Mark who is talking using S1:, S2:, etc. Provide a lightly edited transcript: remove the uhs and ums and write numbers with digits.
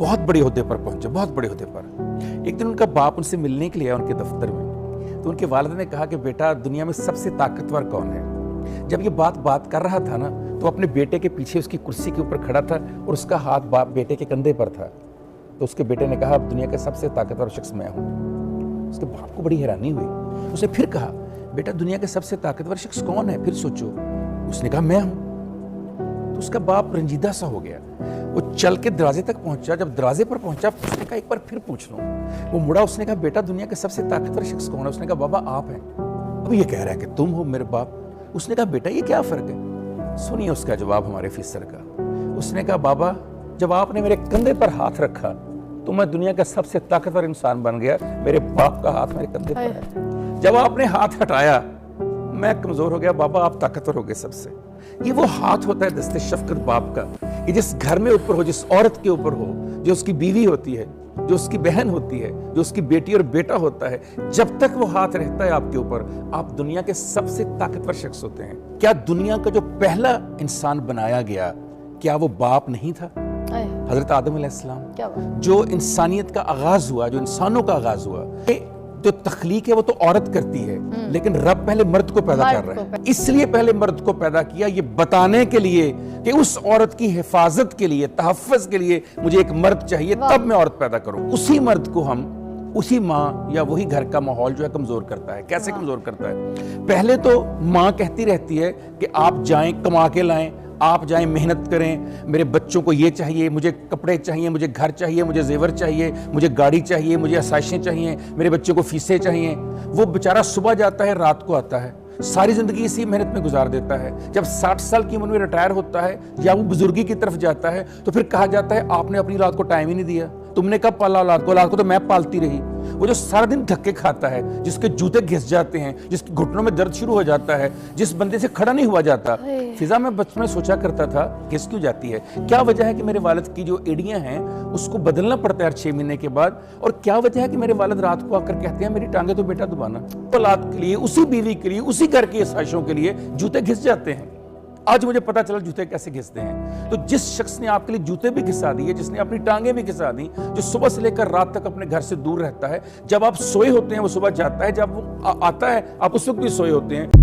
S1: बहुत बड़े ओहदे पर पहुंचे, बहुत बड़े ओहदे पर। एक दिन उनका बाप उनसे मिलने के लिए आया उनके दफ्तर में। तो उनके वालिद ने कहा कि बेटा दुनिया में सबसे ताकतवर कौन है। जब ये बात कर रहा था ना, तो अपने बेटे के पीछे उसकी कुर्सी के ऊपर खड़ा था और उसका हाथ बाप बेटे के कंधे पर था। तो उसके बेटे ने कहा अब दुनिया का सबसे ताकतवर शख्स मैं हूँ। उसके बाप को बड़ी हैरानी हुई। उसने फिर कहा बेटा दुनिया का सबसे ताकतवर शख्स कौन है, फिर सोचो। उसने कहा मैं हूँ। तो उसका बाप रंजीदा सा हो गया। वो चल के दरवाजे तक पहुंचा। जब दरवाजे पर पहुंचा उसने कहा एक बार फिर पूछ लूं। वो मुड़ा, उसने कहा बेटा दुनिया के सबसे ताकतवर शख्स कौन है। उसने कहा बाबा आप हैं। अब ये कह रहा है कि तुम हो मेरे बाप। उसने कहा बेटा ये क्या फर्क है। सुनिए उसका जवाब हमारे ऑफिसर का। उसने कहा बाबा जब आपने मेरे कंधे पर हाथ रखा तो मैं दुनिया का सबसे ताकतवर इंसान बन गया। मेरे बाप का हाथ मेरे कंधे पर है। जब आपने हाथ हटाया मैं कमजोर हो गया। बाबा आप ताकतवर हो गए सबसे। ये वो हाथ होता है दस्ते शफकत बाप का, कि जिस घर में ऊपर हो, जिस औरत के ऊपर हो, जो उसकी बीवी होती है, जो उसकी बहन होती है, जो उसकी बेटी और बेटा होता है, जब तक वो हाथ रहता है आपके ऊपर आप दुनिया के सबसे ताकतवर शख्स होते हैं। क्या दुनिया का जो पहला इंसान बनाया गया क्या वो बाप नहीं था? हजरत आदम अलैहिस्सलाम। जो इंसानियत का आगाज हुआ, जो इंसानों का आगाज हुआ, जो तख्लीक है वो तो औरत करती है, लेकिन रब पहले मर्द को पैदा कर रहा है। इसलिए पहले मर्द को पैदा किया ये बताने के लिए कि उस औरत की हिफाजत के लिए, तहफ़्फ़ुज़ के लिए मुझे एक मर्द चाहिए, तब मैं औरत पैदा करूं। उसी मर्द को हम, उसी माँ या वही घर का माहौल जो है कमजोर करता है। कैसे कमजोर करता है? पहले तो माँ कहती रहती है कि आप जाएं कमा के लाएं, आप जाएं मेहनत करें, मेरे बच्चों को ये चाहिए, मुझे कपड़े चाहिए, मुझे घर चाहिए, मुझे जेवर चाहिए, मुझे गाड़ी चाहिए, मुझे आसाइशें चाहिए, मेरे बच्चों को फीसें चाहिए। वो बेचारा सुबह जाता है रात को आता है, सारी जिंदगी इसी मेहनत में गुजार देता है। जब 60 साल की उम्र में रिटायर होता है या वो बुजुर्गी की तरफ जाता है तो फिर कहा जाता है आपने अपनी औलाद को टाइम ही नहीं दिया, तुमने कब पाला औलाद को तो मैं पालती रही। वो जो सारा दिन धक्के खाता है, जिसके जूते घिस जाते हैं, जिसके घुटनों में दर्द शुरू हो जाता है, जिस बंदे से खड़ा नहीं हुआ जाता। फिजा में बचपन में सोचा करता था घिस क्यों जाती है, क्या वजह है कि मेरे वालिद की जो एड़ियां हैं उसको बदलना पड़ता है 6 महीने के बाद, और क्या वजह है कि मेरे वालिद रात को आकर कहते हैं मेरी टांगे तो बेटा दबाना। औलाद के लिए, उसी बीवी के लिए, उसी घर की आसाइशों के लिए जूते घिस जाते हैं। आज मुझे पता चला जूते कैसे घिसते हैं। तो जिस शख्स ने आपके लिए जूते भी घिसा दिए, जिसने अपनी टांगे भी घिसा दी, जो सुबह से लेकर रात तक अपने घर से दूर रहता है, जब आप सोए होते हैं वो सुबह जाता है, जब वो आता है आप उस वक्त भी सोए होते हैं।